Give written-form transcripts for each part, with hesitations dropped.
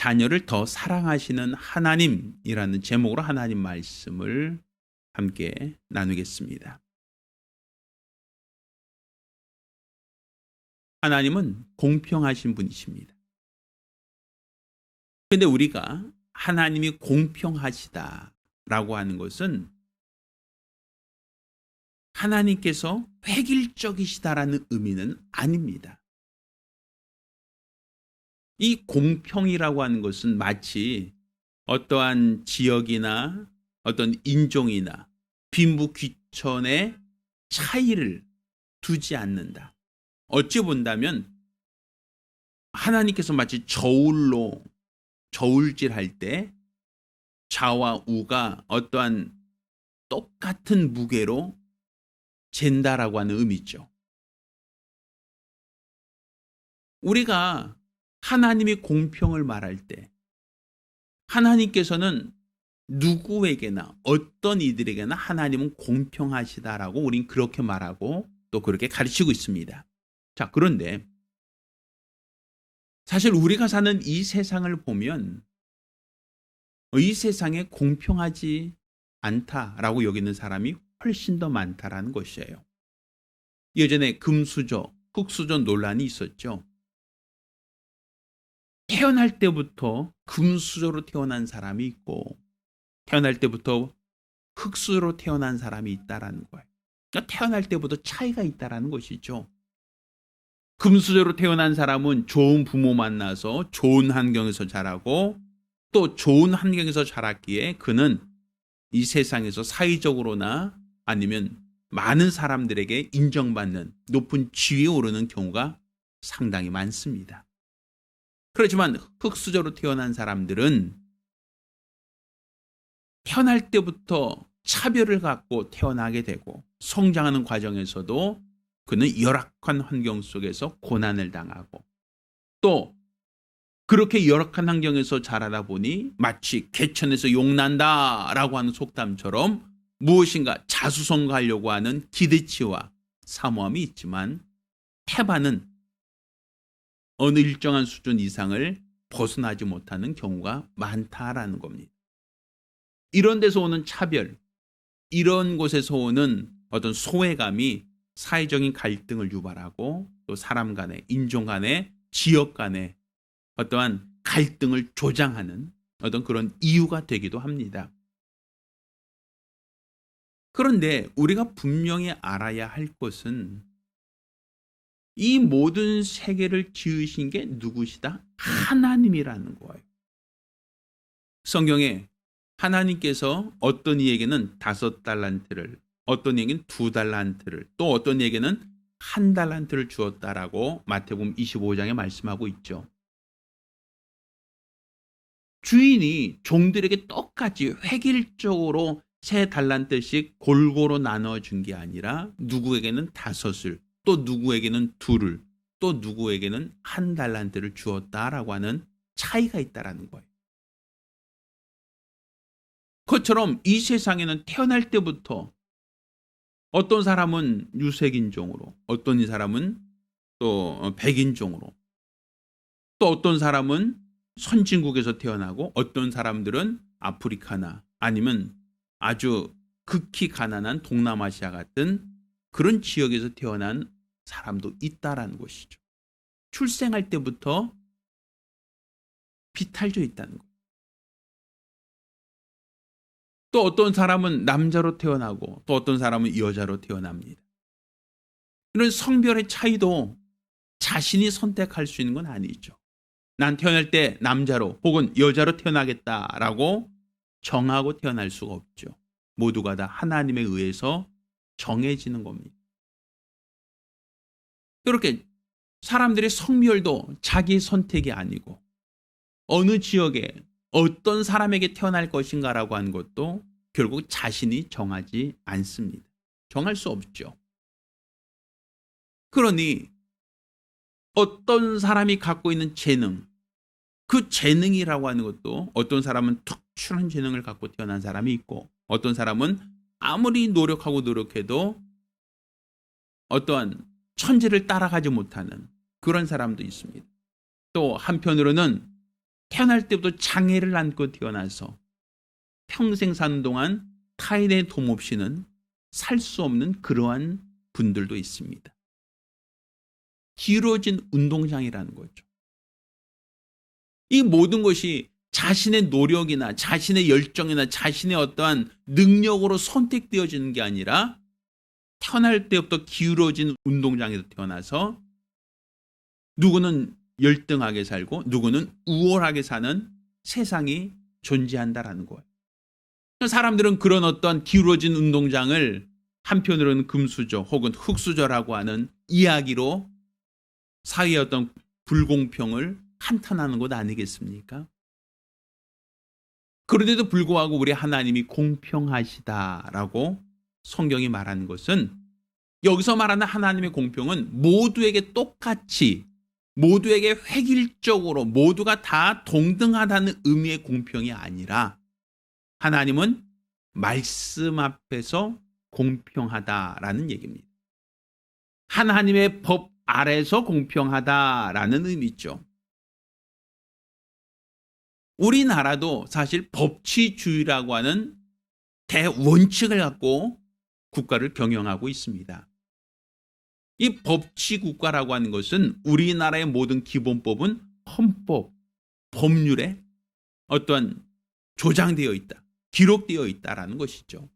자녀를 더 사랑하시는 하나님이라는 제목으로 하나님 말씀을 함께 나누겠습니다. 하나님은 공평하신 분이십니다. 그런데 우리가 하나님이 공평하시다라고 하는 것은 하나님께서 획일적이시다라는 의미는 아닙니다. 이 공평이라고 하는 것은 마치 어떠한 지역이나 어떤 인종이나 빈부귀천의 차이를 두지 않는다. 어찌 본다면 하나님께서 마치 저울질할 때 좌와 우가 어떠한 똑같은 무게로 잰다라고 하는 의미죠. 우리가 하나님이 공평을 말할 때 하나님께서는 누구에게나 어떤 이들에게나 하나님은 공평하시다라고 우린 그렇게 말하고 또 그렇게 가르치고 있습니다. 자, 그런데 사실 우리가 사는 이 세상을 보면 이 세상에 공평하지 않다라고 여기는 사람이 훨씬 더 많다라는 것이에요. 예전에 금수저, 흙수저 논란이 있었죠. 태어날 때부터 금수저로 태어난 사람이 있고 태어날 때부터 흙수저로 태어난 사람이 있다라는 거예요. 그러니까 태어날 때부터 차이가 있다라는 것이죠. 금수저로 태어난 사람은 좋은 부모 만나서 좋은 환경에서 자라고 또 좋은 환경에서 자랐기에 그는 이 세상에서 사회적으로나 아니면 많은 사람들에게 인정받는 높은 지위에 오르는 경우가 상당히 많습니다. 그렇지만 흙수저로 태어난 사람들은 태어날 때부터 차별을 갖고 태어나게 되고 성장하는 과정에서도 그는 열악한 환경 속에서 고난을 당하고 또 그렇게 열악한 환경에서 자라다 보니 마치 개천에서 용난다라고 하는 속담처럼 무엇인가 자수성가하려고 하는 기대치와 사모함이 있지만 태반은 어느 일정한 수준 이상을 벗어나지 못하는 경우가 많다라는 겁니다. 이런 데서 오는 차별, 이런 곳에서 오는 어떤 소외감이 사회적인 갈등을 유발하고 또 사람 간의, 인종 간의, 지역 간의 어떠한 갈등을 조장하는 어떤 그런 이유가 되기도 합니다. 그런데 우리가 분명히 알아야 할 것은 이 모든 세계를 지으신 게 누구시다? 하나님이라는 거예요. 성경에 하나님께서 어떤 이에게는 5달란트를, 어떤 이에게는 2달란트를, 또 어떤 이에게는 1달란트를 주었다라고 마태복음 25장에 말씀하고 있죠. 주인이 종들에게 똑같이 획일적으로 3달란트씩 골고루 나눠준 게 아니라 누구에게는 5을, 또 누구에게는 2를, 또 누구에게는 1달란트를 주었다라고 하는 차이가 있다라는 거예요. 그것처럼 이 세상에는 태어날 때부터 어떤 사람은 유색인종으로, 어떤 사람은 또 백인종으로, 또 어떤 사람은 선진국에서 태어나고 어떤 사람들은 아프리카나 아니면 아주 극히 가난한 동남아시아 같은 그런 지역에서 태어난 사람도 있다라는 것이죠. 출생할 때부터 비탈져 있다는 것. 또 어떤 사람은 남자로 태어나고 또 어떤 사람은 여자로 태어납니다. 이런 성별의 차이도 자신이 선택할 수 있는 건 아니죠. 난 태어날 때 남자로 혹은 여자로 태어나겠다라고 정하고 태어날 수가 없죠. 모두가 다 하나님에 의해서 정해지는 겁니다. 이렇게 사람들의 성별도 자기 선택이 아니고 어느 지역에 어떤 사람에게 태어날 것인가라고 하는 것도 결국 자신이 정하지 않습니다. 정할 수 없죠. 그러니 어떤 사람이 갖고 있는 재능, 그 재능이라고 하는 것도 어떤 사람은 특출한 재능을 갖고 태어난 사람이 있고 어떤 사람은 아무리 노력해도 어떠한 천재를 따라가지 못하는 그런 사람도 있습니다. 또 한편으로는 태어날 때부터 장애를 안고 태어나서 평생 사는 동안 타인의 도움 없이는 살 수 없는 그러한 분들도 있습니다. 기울어진 운동장이라는 거죠. 이 모든 것이 자신의 노력이나 자신의 열정이나 자신의 어떠한 능력으로 선택되어지는 게 아니라 태어날 때부터 기울어진 운동장에서 태어나서 누구는 열등하게 살고 누구는 우월하게 사는 세상이 존재한다라는 거예요. 사람들은 그런 어떤 기울어진 운동장을 한편으로는 금수저 혹은 흙수저라고 하는 이야기로 사회의 어떤 불공평을 한탄하는 것 아니겠습니까? 그런데도 불구하고 우리 하나님이 공평하시다라고 성경이 말하는 것은, 여기서 말하는 하나님의 공평은 모두에게 똑같이, 모두에게 획일적으로 모두가 다 동등하다는 의미의 공평이 아니라 하나님은 말씀 앞에서 공평하다라는 얘기입니다. 하나님의 법 아래서 공평하다라는 의미죠. 우리나라도 사실 법치주의라고 하는 대원칙을 갖고 국가를 경영하고 있습니다. 이 법치국가라고 하는 것은 우리나라의 모든 기본법은 헌법, 법률에 어떠한 조장되어 있다, 기록되어 있다라는 것이죠.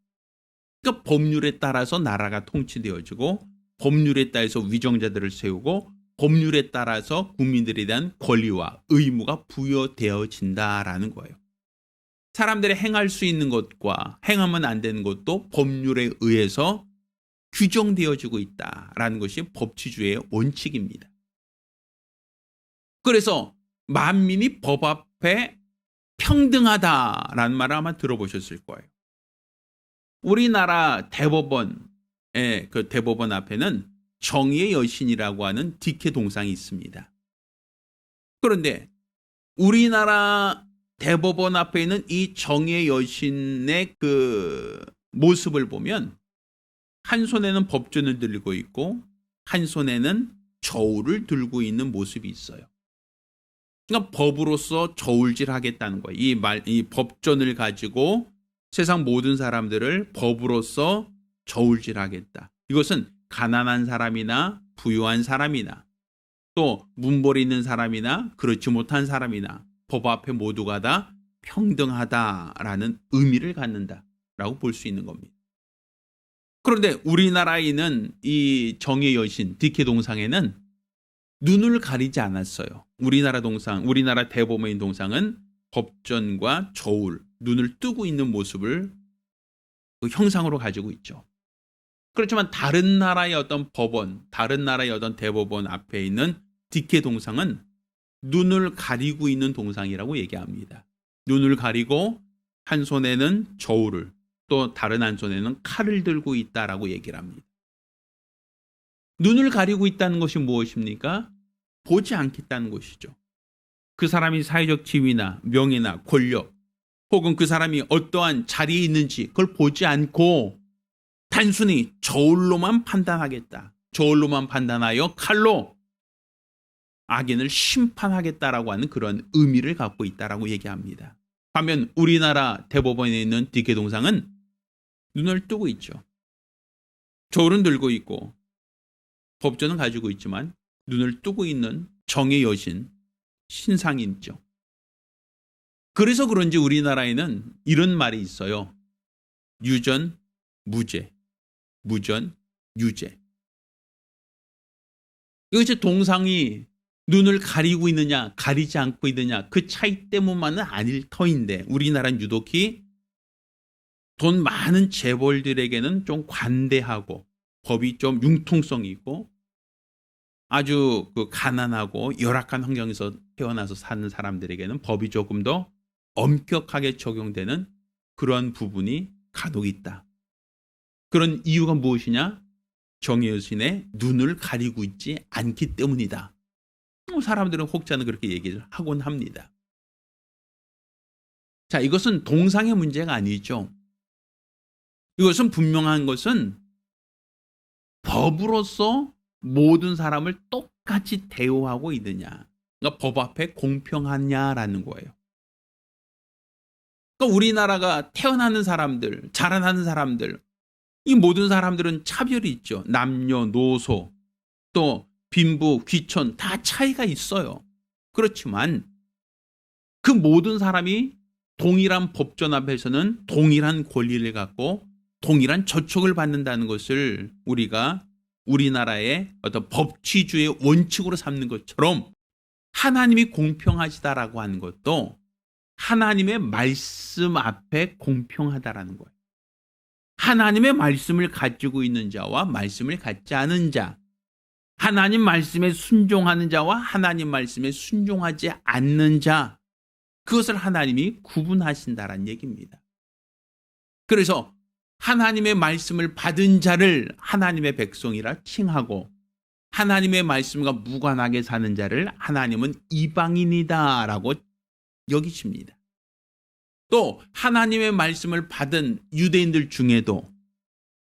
그러니까 법률에 따라서 나라가 통치되어지고 법률에 따라서 위정자들을 세우고 법률에 따라서 국민들에 대한 권리와 의무가 부여되어진다라는 거예요. 사람들이 행할 수 있는 것과 행하면 안 되는 것도 법률에 의해서 규정되어지고 있다라는 것이 법치주의의 원칙입니다. 그래서 만민이 법 앞에 평등하다라는 말을 아마 들어보셨을 거예요. 우리나라 대법원의 그 대법원 앞에는 정의의 여신이라고 하는 디케 동상이 있습니다. 그런데 우리나라 대법원 앞에 있는 이 정의의 여신의 그 모습을 보면 한 손에는 법전을 들고 있고 한 손에는 저울을 들고 있는 모습이 있어요. 그러니까 법으로서 저울질하겠다는 거예요. 이 법전을 가지고 세상 모든 사람들을 법으로서 저울질하겠다. 이것은 가난한 사람이나 부유한 사람이나 또 문벌이 있는 사람이나 그렇지 못한 사람이나 법 앞에 모두가 다 평등하다라는 의미를 갖는다라고 볼 수 있는 겁니다. 그런데 우리나라에 있는 이 정의 여신 디케 동상에는 눈을 가리지 않았어요. 우리나라 대법원의 동상은 법전과 저울, 눈을 뜨고 있는 모습을 그 형상으로 가지고 있죠. 그렇지만 다른 나라의 어떤 법원, 다른 나라의 어떤 대법원 앞에 있는 디케 동상은 눈을 가리고 있는 동상이라고 얘기합니다. 눈을 가리고 한 손에는 저울을, 또 다른 한 손에는 칼을 들고 있다라고 얘기를 합니다. 눈을 가리고 있다는 것이 무엇입니까? 보지 않겠다는 것이죠. 그 사람이 사회적 지위나 명예나 권력 혹은 그 사람이 어떠한 자리에 있는지 그걸 보지 않고 단순히 저울로만 판단하겠다. 저울로만 판단하여 칼로 악인을 심판하겠다라고 하는 그런 의미를 갖고 있다라고 얘기합니다. 반면 우리나라 대법원에 있는 디케 동상은 눈을 뜨고 있죠. 저울은 들고 있고 법전은 가지고 있지만 눈을 뜨고 있는 정의 여신, 신상이 있죠. 그래서 그런지 우리나라에는 이런 말이 있어요. 유전, 무죄, 무전, 유죄. 이것이 동상이 눈을 가리고 있느냐, 가리지 않고 있느냐, 그 차이 때문만은 아닐 터인데 우리나라는 유독히 돈 많은 재벌들에게는 좀 관대하고 법이 좀 융통성이 있고 아주 그 가난하고 열악한 환경에서 태어나서 사는 사람들에게는 법이 조금 더 엄격하게 적용되는 그런 부분이 간혹 있다. 그런 이유가 무엇이냐? 정의 여신의 눈을 가리고 있지 않기 때문이다. 사람들은 혹자는 그렇게 얘기를 하곤 합니다. 자, 이것은 동상의 문제가 아니죠. 이것은 분명한 것은 법으로서 모든 사람을 똑같이 대우하고 있느냐. 그러니까 법 앞에 공평하냐라는 거예요. 그러니까 우리나라가 태어나는 사람들, 자라나는 사람들, 이 모든 사람들은 차별이 있죠. 남녀노소, 또 빈부, 귀천 다 차이가 있어요. 그렇지만 그 모든 사람이 동일한 법전 앞에서는 동일한 권리를 갖고 동일한 저촉을 받는다는 것을 우리가 우리나라의 어떤 법치주의 원칙으로 삼는 것처럼 하나님이 공평하시다라고 하는 것도 하나님의 말씀 앞에 공평하다라는 거예요. 하나님의 말씀을 가지고 있는 자와 말씀을 갖지 않은 자, 하나님 말씀에 순종하는 자와 하나님 말씀에 순종하지 않는 자, 그것을 하나님이 구분하신다라는 얘기입니다. 그래서 하나님의 말씀을 받은 자를 하나님의 백성이라 칭하고 하나님의 말씀과 무관하게 사는 자를 하나님은 이방인이다라고 여기십니다. 또 하나님의 말씀을 받은 유대인들 중에도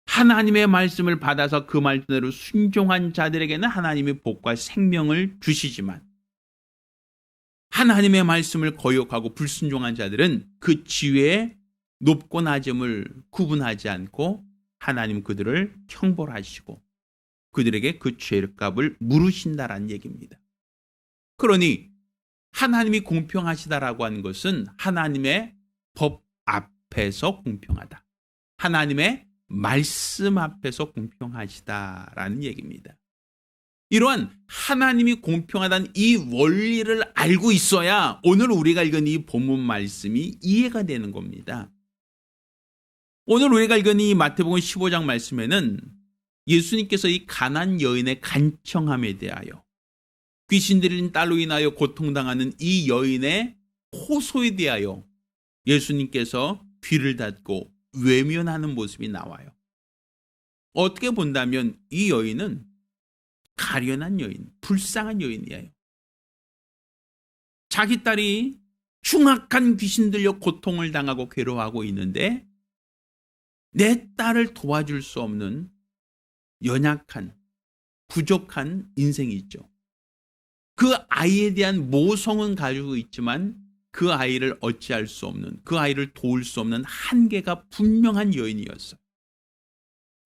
하나님의 말씀을 받아서 그 말씀대로 순종한 자들에게는 하나님의 복과 생명을 주시지만 하나님의 말씀을 거역하고 불순종한 자들은 그 지위의 높고 낮음을 구분하지 않고 하나님 그들을 형벌하시고 그들에게 그 죄값을 물으신다라는 얘기입니다. 그러니 하나님이 공평하시다라고 하는 것은 하나님의 법 앞에서 공평하다. 하나님의 말씀 앞에서 공평하시다라는 얘기입니다. 이러한 하나님이 공평하다는 이 원리를 알고 있어야 오늘 우리가 읽은 이 본문 말씀이 이해가 되는 겁니다. 오늘 우리가 읽은 이 마태복음 15장 말씀에는 예수님께서 이 가난 여인의 간청함에 대하여 귀신 들린 딸로 인하여 고통당하는 이 여인의 호소에 대하여 예수님께서 귀를 닫고 외면하는 모습이 나와요. 어떻게 본다면 이 여인은 가련한 여인, 불쌍한 여인이에요. 자기 딸이 흉악한 귀신 들려 고통을 당하고 괴로워하고 있는데 내 딸을 도와줄 수 없는 연약한, 부족한 인생이 있죠. 그 아이에 대한 모성은 가지고 있지만 그 아이를 어찌할 수 없는, 그 아이를 도울 수 없는 한계가 분명한 여인이었어요.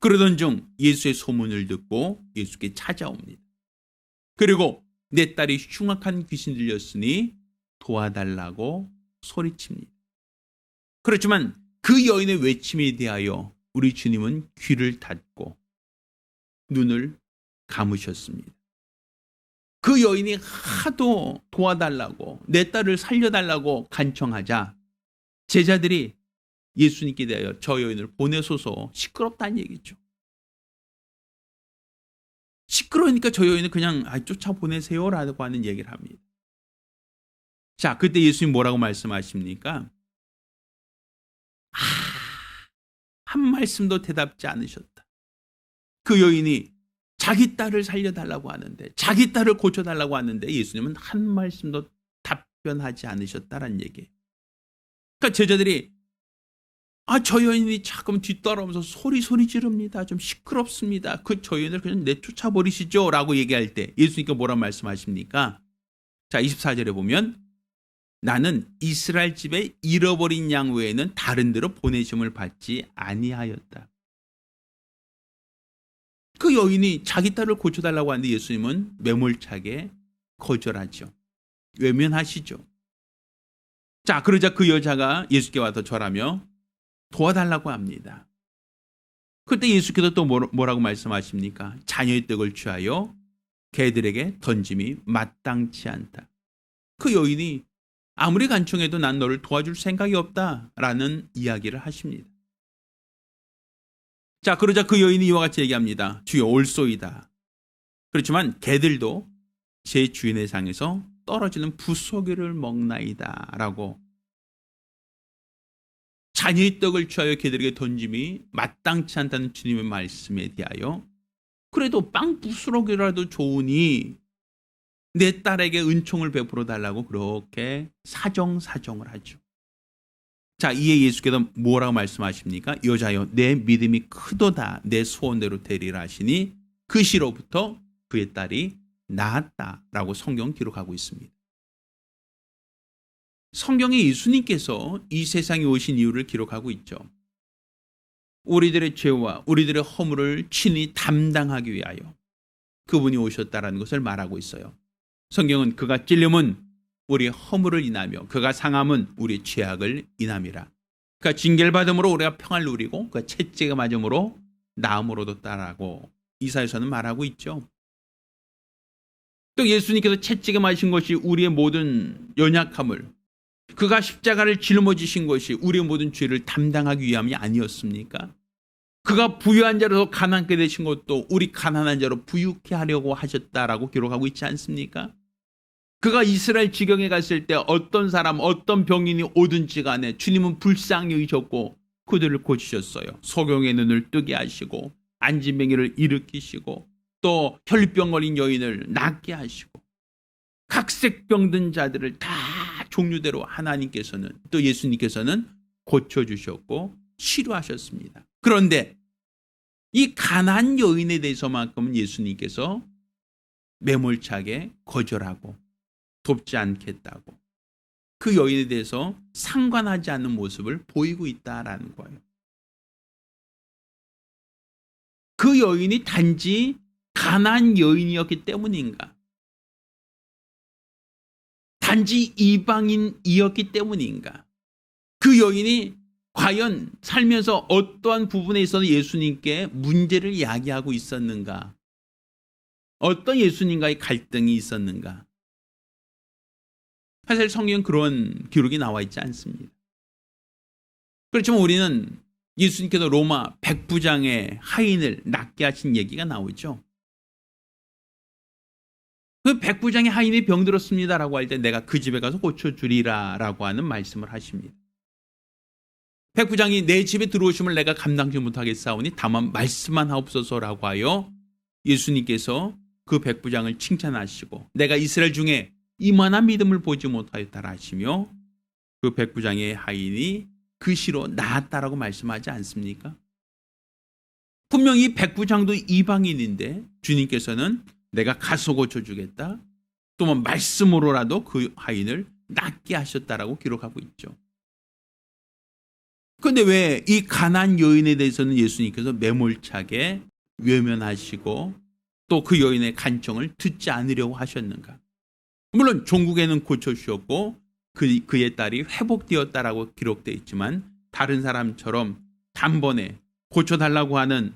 그러던 중 예수의 소문을 듣고 예수께 찾아옵니다. 그리고 내 딸이 흉악한 귀신 들렸으니 도와달라고 소리칩니다. 그렇지만 그 여인의 외침에 대하여 우리 주님은 귀를 닫고 눈을 감으셨습니다. 그 여인이 하도 도와달라고 내 딸을 살려달라고 간청하자 제자들이 예수님께 대하여 저 여인을 보내소서, 시끄럽다는 얘기죠. 시끄러우니까 저 여인을 그냥 쫓아보내세요라고 하는 얘기를 합니다. 자, 그때 예수님 뭐라고 말씀하십니까? 한 말씀도 대답지 않으셨다. 그 여인이 자기 딸을 살려달라고 하는데, 자기 딸을 고쳐달라고 하는데 예수님은 한 말씀도 답변하지 않으셨다라는 얘기예요. 그러니까 제자들이 저 여인이 자꾸 뒤따라오면서 소리 지릅니다. 좀 시끄럽습니다. 그 저 여인을 그냥 내쫓아 버리시죠 라고 얘기할 때 예수님께서 뭐라고 말씀하십니까? 자, 24절에 보면 나는 이스라엘 집에 잃어버린 양 외에는 다른 데로 보내심을 받지 아니하였다. 그 여인이 자기 딸을 고쳐달라고 하는데 예수님은 매몰차게 거절하죠. 외면하시죠. 자, 그러자 그 여자가 예수께 와서 절하며 도와달라고 합니다. 그때 예수께서 또 뭐라고 말씀하십니까? 자녀의 떡을 취하여 개들에게 던짐이 마땅치 않다. 그 여인이 아무리 간청해도 난 너를 도와줄 생각이 없다라는 이야기를 하십니다. 자, 그러자 그 여인이 이와 같이 얘기합니다. 주여 올소이다. 그렇지만 개들도 제 주인의 상에서 떨어지는 부소귀를 먹나이다 라고 자녀의 떡을 취하여 개들에게 던짐이 마땅치 않다는 주님의 말씀에 대하여 그래도 빵 부스러기라도 좋으니 내 딸에게 은총을 베풀어 달라고 그렇게 사정을 하죠. 자, 이에 예수께서 뭐라고 말씀하십니까? 여자여 내 믿음이 크도다, 내 소원대로 되리라 하시니 그 시로부터 그의 딸이 나았다라고 성경은 기록하고 있습니다. 성경에 예수님께서 이 세상에 오신 이유를 기록하고 있죠. 우리들의 죄와 우리들의 허물을 친히 담당하기 위하여 그분이 오셨다라는 것을 말하고 있어요. 성경은 그가 찔림은 우리의 허물을 인하며 그가 상함은 우리의 죄악을 인함이라. 그가 징계를 받음으로 우리가 평안을 누리고 그가 채찍에 맞음으로 나음으로 얻었다라고 이사야서는 말하고 있죠. 또 예수님께서 채찍에 맞으신 것이 우리의 모든 연약함을, 그가 십자가를 짊어지신 것이 우리의 모든 죄를 담당하기 위함이 아니었습니까? 그가 부유한 자로서 가난하게 되신 것도 우리 가난한 자로 부유케 하려고 하셨다라고 기록하고 있지 않습니까? 그가 이스라엘 지경에 갔을 때 어떤 사람, 어떤 병인이 오든지 간에 주님은 불쌍히 여기셨고 그들을 고치셨어요. 소경의 눈을 뜨게 하시고 안진뱅이를 일으키시고 또 혈병 걸린 여인을 낫게 하시고 각색 병든 자들을 다 종류대로 하나님께서는 또 예수님께서는 고쳐주셨고 치료하셨습니다. 그런데 이 가난한 여인에 대해서만큼은 예수님께서 매몰차게 거절하고 돕지 않겠다고 그 여인에 대해서 상관하지 않는 모습을 보이고 있다라는 거예요. 그 여인이 단지 가난한 여인이었기 때문인가? 단지 이방인이었기 때문인가? 그 여인이 과연 살면서 어떠한 부분에 있어서 예수님께 문제를 이야기하고 있었는가? 어떤 예수님과의 갈등이 있었는가? 사실 성경은 그런 기록이 나와 있지 않습니다. 그렇지만 우리는 예수님께서 로마 백부장의 하인을 낫게 하신 얘기가 나오죠. 그 백부장의 하인이 병들었습니다라고 할 때 내가 그 집에 가서 고쳐주리라라고 하는 말씀을 하십니다. 백부장이 내 집에 들어오심을 내가 감당지 못하겠사오니 다만 말씀만 하옵소서라고 하여 예수님께서 그 백부장을 칭찬하시고 내가 이스라엘 중에 이만한 믿음을 보지 못하였다라 하시며 그 백부장의 하인이 그 시로 나았다라고 말씀하지 않습니까? 분명히 백부장도 이방인인데 주님께서는 내가 가서 고쳐주겠다. 또는 말씀으로라도 그 하인을 낫게 하셨다라고 기록하고 있죠. 그런데 왜 이 가난한 여인에 대해서는 예수님께서 매몰차게 외면하시고 또 그 여인의 간청을 듣지 않으려고 하셨는가? 물론 종국에는 고쳐주셨고 그의 딸이 회복되었다라고 기록되어 있지만 다른 사람처럼 단번에 고쳐달라고 하는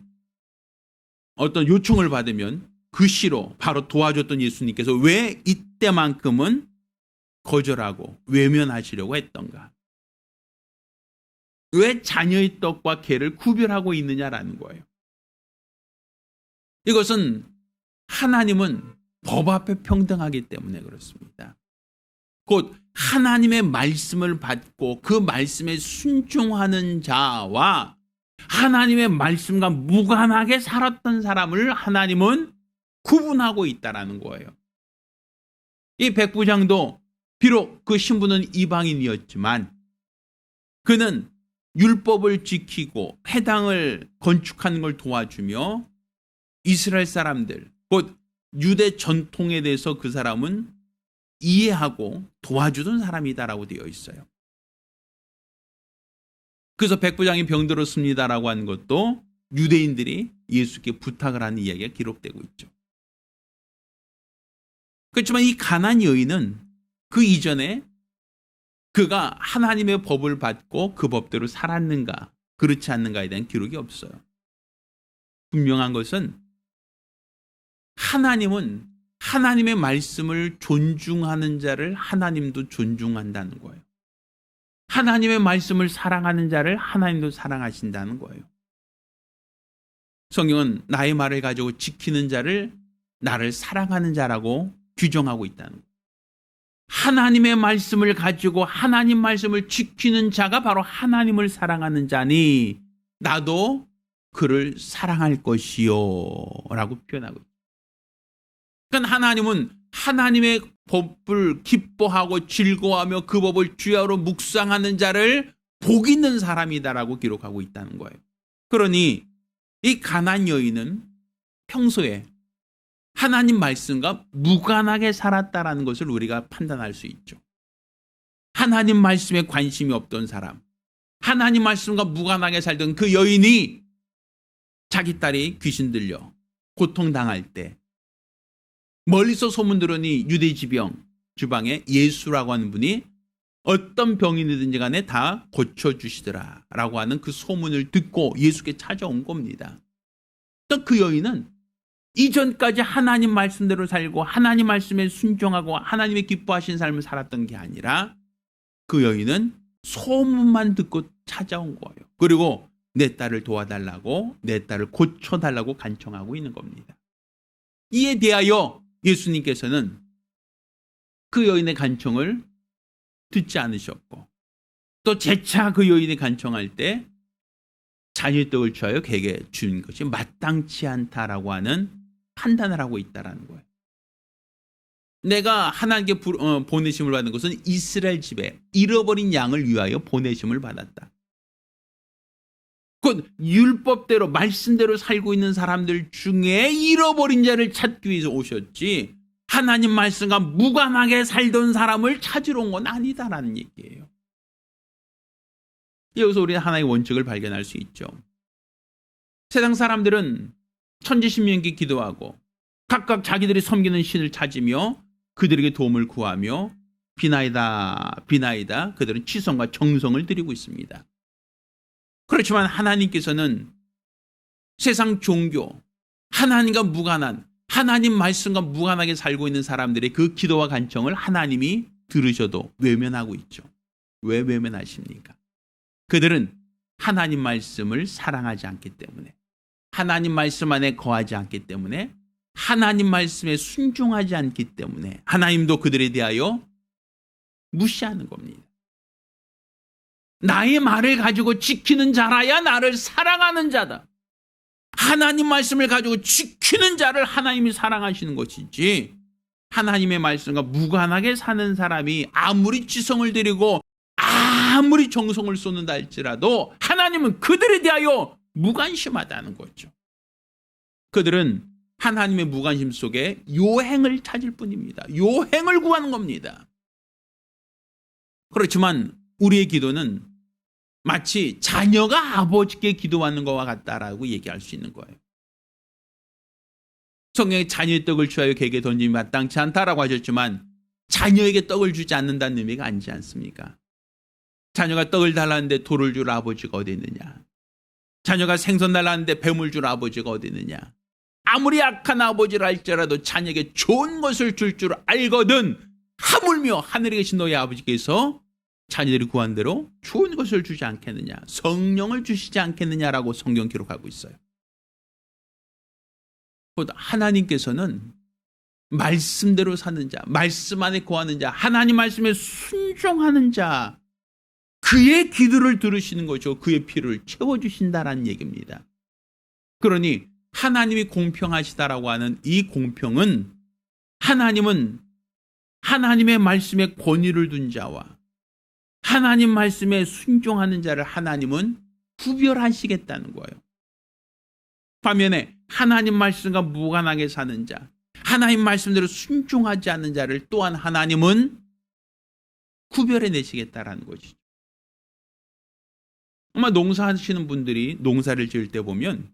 어떤 요청을 받으면 그 시로 바로 도와줬던 예수님께서 왜 이때만큼은 거절하고 외면하시려고 했던가? 왜 자녀의 떡과 개를 구별하고 있느냐라는 거예요. 이것은 하나님은 법 앞에 평등하기 때문에 그렇습니다. 곧 하나님의 말씀을 받고 그 말씀에 순종하는 자와 하나님의 말씀과 무관하게 살았던 사람을 하나님은 구분하고 있다라는 거예요. 이 백부장도 비록 그 신부는 이방인이었지만 그는 율법을 지키고 회당을 건축하는 걸 도와주며 이스라엘 사람들, 곧 유대 전통에 대해서 그 사람은 이해하고 도와주던 사람이다라고 되어 있어요. 그래서 백부장이 병들었습니다라고 하는 것도 유대인들이 예수께 부탁을 하는 이야기가 기록되고 있죠. 그렇지만 이 가난한 여인은 그 이전에 그가 하나님의 법을 받고 그 법대로 살았는가 그렇지 않는가에 대한 기록이 없어요. 분명한 것은 하나님은 하나님의 말씀을 존중하는 자를 하나님도 존중한다는 거예요. 하나님의 말씀을 사랑하는 자를 하나님도 사랑하신다는 거예요. 성경은 나의 말을 가지고 지키는 자를 나를 사랑하는 자라고 규정하고 있다는 거예요. 하나님의 말씀을 가지고 하나님 말씀을 지키는 자가 바로 하나님을 사랑하는 자니 나도 그를 사랑할 것이요 라고 표현하고 있어요. 그러니까 하나님은 하나님의 법을 기뻐하고 즐거워하며 그 법을 주야로 묵상하는 자를 복 있는 사람이다라고 기록하고 있다는 거예요. 그러니 이 가난한 여인은 평소에 하나님 말씀과 무관하게 살았다라는 것을 우리가 판단할 수 있죠. 하나님 말씀에 관심이 없던 사람, 하나님 말씀과 무관하게 살던 그 여인이 자기 딸이 귀신 들려 고통당할 때 멀리서 소문 들으니 유대 지병 주방에 예수라고 하는 분이 어떤 병인이든지 간에 다 고쳐주시더라 라고 하는 그 소문을 듣고 예수께 찾아온 겁니다. 또 그 여인은 이전까지 하나님 말씀대로 살고 하나님 말씀에 순종하고 하나님의 기뻐하신 삶을 살았던 게 아니라 그 여인은 소문만 듣고 찾아온 거예요. 그리고 내 딸을 도와달라고, 내 딸을 고쳐달라고 간청하고 있는 겁니다. 이에 대하여 예수님께서는 그 여인의 간청을 듣지 않으셨고, 또 재차 그 여인이 간청할 때 자녀의 떡을 취하여 그에게 준 것이 마땅치 않다라고 하는 판단을 하고 있다는 거예요. 내가 하나님께 보내심을 받은 것은 이스라엘 집에 잃어버린 양을 위하여 보내심을 받았다. 곧 율법대로 말씀대로 살고 있는 사람들 중에 잃어버린 자를 찾기 위해서 오셨지, 하나님 말씀과 무관하게 살던 사람을 찾으러 온 건 아니다라는 얘기예요. 여기서 우리는 하나의 원칙을 발견할 수 있죠. 세상 사람들은 천지신명기 기도하고 각각 자기들이 섬기는 신을 찾으며 그들에게 도움을 구하며 비나이다 비나이다 그들은 치성과 정성을 드리고 있습니다. 그렇지만 하나님께서는 세상 종교, 하나님과 무관한, 하나님 말씀과 무관하게 살고 있는 사람들의 그 기도와 간청을 하나님이 들으셔도 외면하고 있죠. 왜 외면하십니까? 그들은 하나님 말씀을 사랑하지 않기 때문에, 하나님 말씀 안에 거하지 않기 때문에, 하나님 말씀에 순종하지 않기 때문에 하나님도 그들에 대하여 무시하는 겁니다. 나의 말을 가지고 지키는 자라야 나를 사랑하는 자다. 하나님 말씀을 가지고 지키는 자를 하나님이 사랑하시는 것이지, 하나님의 말씀과 무관하게 사는 사람이 아무리 지성을 들이고 아무리 정성을 쏟는다 할지라도 하나님은 그들에 대하여 무관심하다는 거죠. 그들은 하나님의 무관심 속에 요행을 찾을 뿐입니다. 요행을 구하는 겁니다. 그렇지만 우리의 기도는 마치 자녀가 아버지께 기도하는 것과 같다라고 얘기할 수 있는 거예요. 성경에 자녀의 떡을 취하여 개에게 던짐이 마땅치 않다라고 하셨지만 자녀에게 떡을 주지 않는다는 의미가 아니지 않습니까? 자녀가 떡을 달라는데 돌을 줄 아버지가 어디 있느냐? 자녀가 생선 달라는데 뱀을 줄 아버지가 어디 있느냐? 아무리 악한 아버지라 할지라도 자녀에게 좋은 것을 줄 줄 알거든 하물며 하늘에 계신 너희 아버지께서 자녀들이 구한 대로 좋은 것을 주지 않겠느냐, 성령을 주시지 않겠느냐라고 성경 기록하고 있어요. 하나님께서는 말씀대로 사는 자, 말씀 안에 거하는 자, 하나님 말씀에 순종하는 자, 그의 기도를 들으시는 거죠. 그의 피를 채워주신다라는 얘기입니다. 그러니 하나님이 공평하시다라고 하는 이 공평은, 하나님은 하나님의 말씀에 권위를 둔 자와 하나님 말씀에 순종하는 자를 하나님은 구별하시겠다는 거예요. 반면에 하나님 말씀과 무관하게 사는 자, 하나님 말씀대로 순종하지 않는 자를 또한 하나님은 구별해 내시겠다라는 것이죠. 아마 농사하시는 분들이 농사를 지을 때 보면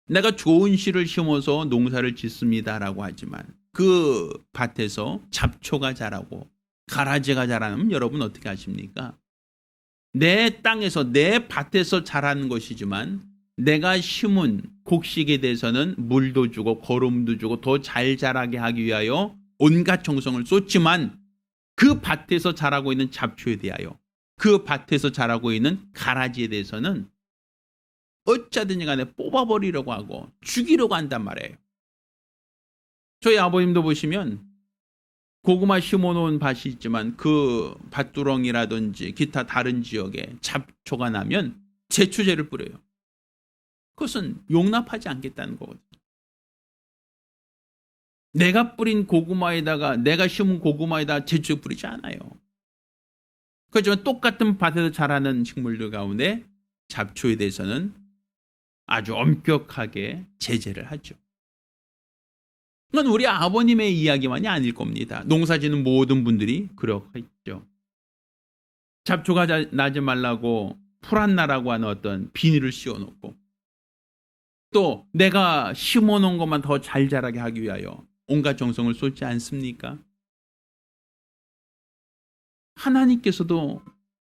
내가 좋은 씨를 심어서 농사를 짓습니다라고 하지만 그 밭에서 잡초가 자라고 가라지가 자라면 여러분 어떻게 하십니까? 내 땅에서 내 밭에서 자라는 것이지만 내가 심은 곡식에 대해서는 물도 주고 거름도 주고 더 잘 자라게 하기 위하여 온갖 정성을 쏟지만 그 밭에서 자라고 있는 잡초에 대하여, 그 밭에서 자라고 있는 가라지에 대해서는 어쩌든지 간에 뽑아버리려고 하고 죽이려고 한단 말이에요. 저희 아버님도 보시면 고구마 심어놓은 밭이 있지만 그 밭두렁이라든지 기타 다른 지역에 잡초가 나면 제초제를 뿌려요. 그것은 용납하지 않겠다는 거거든요. 내가 뿌린 고구마에다가, 내가 심은 고구마에다가 제초제 뿌리지 않아요. 그렇지만 똑같은 밭에서 자라는 식물들 가운데 잡초에 대해서는 아주 엄격하게 제재를 하죠. 그건 우리 아버님의 이야기만이 아닐 겁니다. 농사짓는 모든 분들이 그렇겠죠. 잡초가 나지 말라고 풀 안 나라고 하는 어떤 비닐을 씌워놓고, 또 내가 심어놓은 것만 더 잘 자라게 하기 위하여 온갖 정성을 쏟지 않습니까? 하나님께서도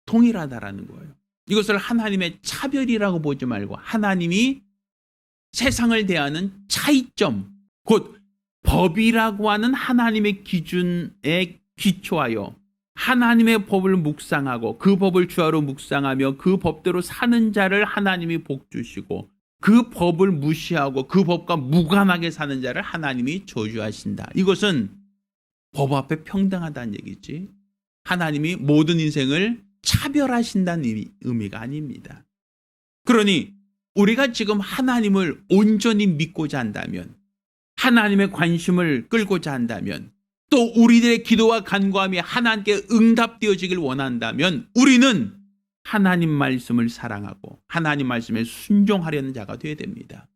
동일하다라는 거예요. 이것을 하나님의 차별이라고 보지 말고 하나님이 세상을 대하는 차이점, 곧 법이라고 하는 하나님의 기준에 기초하여 하나님의 법을 묵상하고 그 법을 주하로 묵상하며 그 법대로 사는 자를 하나님이 복 주시고, 그 법을 무시하고 그 법과 무관하게 사는 자를 하나님이 저주하신다. 이것은 법 앞에 평등하다는 얘기지, 하나님이 모든 인생을 차별하신다는 의미가 아닙니다. 그러니 우리가 지금 하나님을 온전히 믿고자 한다면, 하나님의 관심을 끌고자 한다면, 또 우리들의 기도와 간구함이 하나님께 응답되어지길 원한다면 우리는 하나님 말씀을 사랑하고 하나님 말씀에 순종하려는 자가 되어야 됩니다.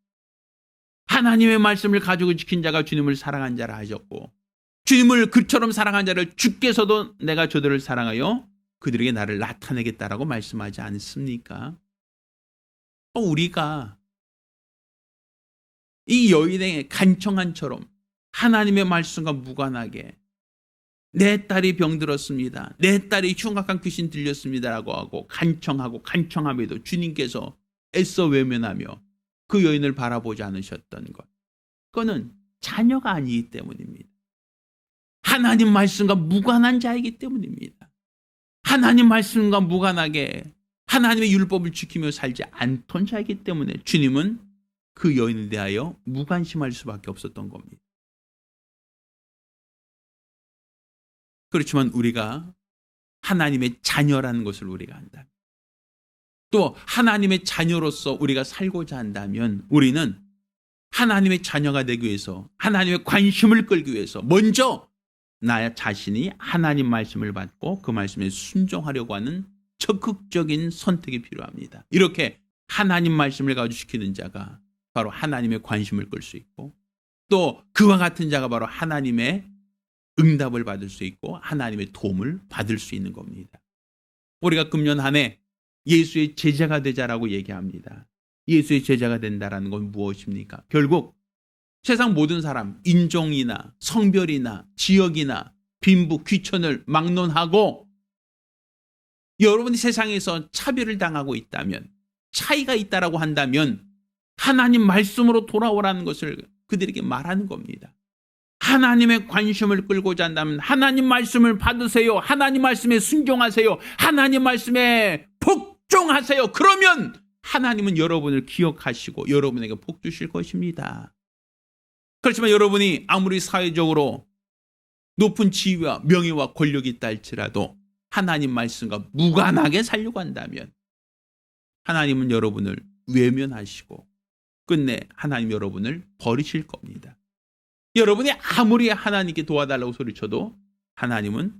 하나님의 말씀을 가지고 지킨 자가 주님을 사랑한 자라 하셨고, 주님을 그처럼 사랑한 자를 주께서도 내가 저들을 사랑하여 그들에게 나를 나타내겠다라고 말씀하지 않습니까? 우리가 이 여인의 간청한처럼 하나님의 말씀과 무관하게 내 딸이 병들었습니다, 내 딸이 흉악한 귀신 들렸습니다라고 하고 간청함에도 주님께서 애써 외면하며 그 여인을 바라보지 않으셨던 것, 그거는 자녀가 아니기 때문입니다. 하나님 말씀과 무관한 자이기 때문입니다. 하나님 말씀과 무관하게 하나님의 율법을 지키며 살지 않던 자이기 때문에 주님은 그 여인에 대하여 무관심할 수밖에 없었던 겁니다. 그렇지만 우리가 하나님의 자녀라는 것을 우리가 안다, 또 하나님의 자녀로서 우리가 살고자 한다면 우리는 하나님의 자녀가 되기 위해서, 하나님의 관심을 끌기 위해서 먼저 나 자신이 하나님 말씀을 받고 그 말씀에 순종하려고 하는 적극적인 선택이 필요합니다. 이렇게 하나님 말씀을 가지고 지키는 자가 바로 하나님의 관심을 끌 수 있고, 또 그와 같은 자가 바로 하나님의 응답을 받을 수 있고 하나님의 도움을 받을 수 있는 겁니다. 우리가 금년 한 해 예수의 제자가 되자라고 얘기합니다. 예수의 제자가 된다라는 건 무엇입니까? 결국 세상 모든 사람, 인종이나 성별이나 지역이나 빈부, 귀천을 막론하고 여러분이 세상에서 차별을 당하고 있다면, 차이가 있다라고 한다면 하나님 말씀으로 돌아오라는 것을 그들에게 말하는 겁니다. 하나님의 관심을 끌고자 한다면 하나님 말씀을 받으세요. 하나님 말씀에 순종하세요. 하나님 말씀에 복종하세요. 그러면 하나님은 여러분을 기억하시고 여러분에게 복 주실 것입니다. 그렇지만 여러분이 아무리 사회적으로 높은 지위와 명예와 권력이 있다 할지라도 하나님 말씀과 무관하게 살려고 한다면 하나님은 여러분을 외면하시고 끝내 하나님 여러분을 버리실 겁니다. 여러분이 아무리 하나님께 도와달라고 소리쳐도 하나님은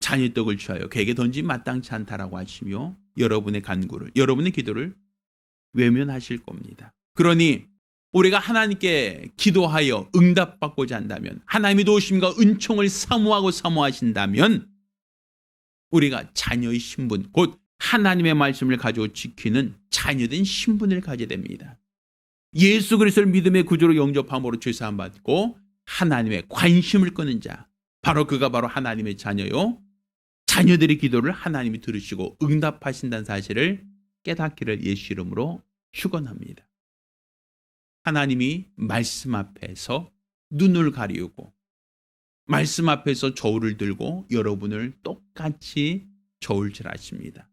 자녀의 떡을 취하여 그에게 던지 마땅치 않다라고 하시며 여러분의 간구를, 여러분의 기도를 외면하실 겁니다. 그러니 우리가 하나님께 기도하여 응답받고자 한다면, 하나님의 도우심과 은총을 사모하신다면 우리가 자녀의 신분, 곧 하나님의 말씀을 가지고 지키는 자녀된 신분을 가져야 됩니다. 예수 그리스도를 믿음의 구주로 영접함으로 죄사함 받고 하나님의 관심을 끄는 자, 바로 그가 바로 하나님의 자녀요, 자녀들의 기도를 하나님이 들으시고 응답하신다는 사실을 깨닫기를 예수 이름으로 축원합니다. 하나님이 말씀 앞에서 눈을 가리우고 말씀 앞에서 저울을 들고 여러분을 똑같이 저울질하십니다.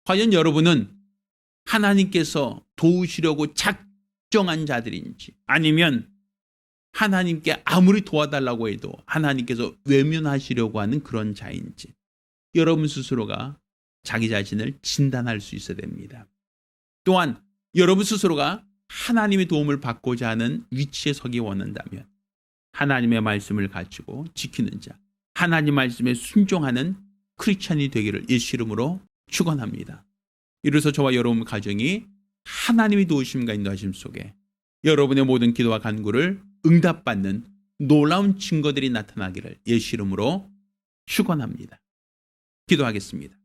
과연 여러분은 하나님께서 도우시려고 작정한 자들인지, 아니면 하나님께 아무리 도와달라고 해도 하나님께서 외면하시려고 하는 그런 자인지, 여러분 스스로가 자기 자신을 진단할 수 있어야 됩니다. 또한 여러분 스스로가 하나님의 도움을 받고자 하는 위치에 서기 원한다면 하나님의 말씀을 가지고 지키는 자, 하나님 말씀에 순종하는 크리스찬이 되기를 예수 이름으로 축원합니다. 이로써 저와 여러분 가정이 하나님의 도우심과 인도하심 속에 여러분의 모든 기도와 간구를 응답받는 놀라운 증거들이 나타나기를 예수 이름으로 축원합니다. 기도하겠습니다.